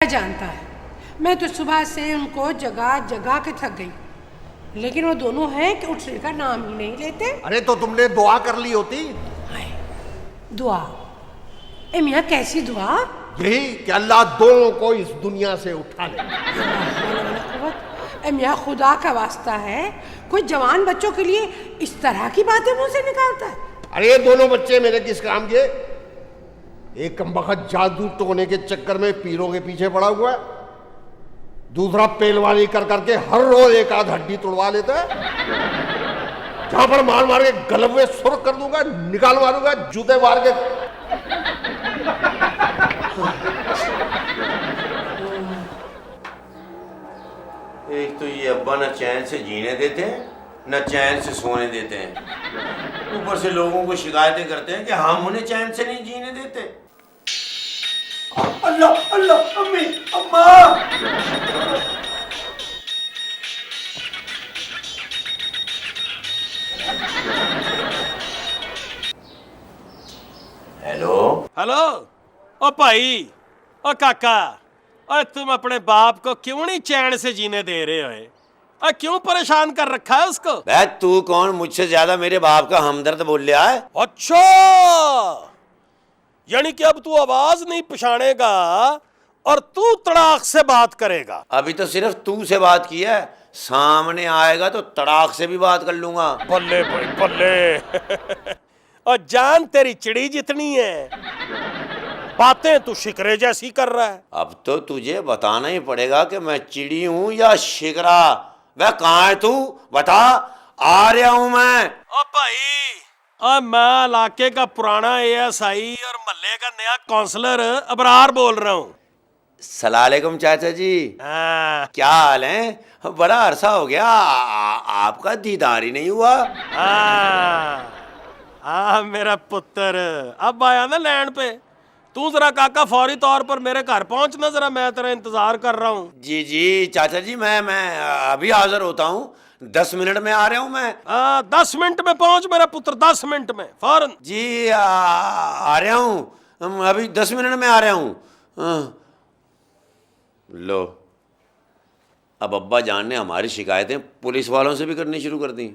जानता है, मैं तो सुबह से उनको जगा जगा के थक गई, लेकिन वो दोनों हैं कि उठने का नाम ही नहीं लेते। अरे तो तुमने दुआ कर ली होती। दुआ? ए मियाँ, कैसी दुआ? यही कि अल्लाह दोनों को इस दुनिया से उठा ले। ए मियाँ, खुदा का वास्ता है, कोई जवान बच्चों के लिए इस तरह की बातें मुंह से निकालता है? अरे ये दोनों बच्चे मेरे किस काम के? एक कमबख्त जादू टोने के चक्कर में पीरों के पीछे पड़ा हुआ है, दूसरा पहलवानी कर करके हर रोज एक आध हड्डी तोड़वा लेता है। जहां पर मार मार के गलबे सुर्ख कर दूंगा, निकाल मारूंगा जूते मार के। एक तो ये अब्बा न चैन से जीने देते हैं न चैन से सोने देते हैं, ऊपर से लोगों को शिकायतें करते हैं कि हम उन्हें चैन से नहीं जीने देते। अल्लाह अल्लाह, अम्मी, अम्मा। Hello hello. ओ भाई, ओ काका, और तुम अपने बाप को क्यों नहीं चैन से जीने दे रहे हो? और क्यों परेशान कर रखा है उसको? भाई तू कौन मुझसे ज्यादा मेरे बाप का हमदर्द बोल रहा है? अच्छा, यानी कि अब तू आवाज नहीं पछाड़ेगा और तू तड़ाक से बात करेगा? अभी तो सिर्फ तू से बात की है, सामने आएगा तो तड़ाक से भी बात कर लूंगा। बल्ले भाई बल्ले। और जान तेरी चिड़ी जितनी है, बातें तू शिकरे जैसी कर रहा है। अब तो तुझे बताना ही पड़ेगा कि मैं चिड़ी हूं या शिकरा। वह कहाँ है तू, बता। आ रहा हूं मैं। ओ भाई, मैं इलाके का पुराना एएसआई और महल्ले का नया काउंसलर अबरार बोल रहा हूँ। सलालेकुम चाचा जी। हाँ। क्या हाल है? बड़ा अरसा हो गया, आपका दीदार ही नहीं हुआ। हाँ मेरा पुत्र, अब आया ना लैंड पे। तू जरा काका फौरी तौर पर मेरे घर पहुंचना, जरा मैं तेरा इंतजार कर रहा हूँ। जी जी चाचा जी, मैं अभी हाजिर होता हूँ, 10 मिनट में आ रहा हूँ मैं। 10 मिनट में पहुंच मेरा पुत्र, 10 मिनट में फौरन। जी आ रहा हूँ, अभी 10 मिनट में आ रहा हूँ। लो, अब अब्बा जान ने हमारी शिकायतें पुलिस वालों से भी करनी शुरू कर दी।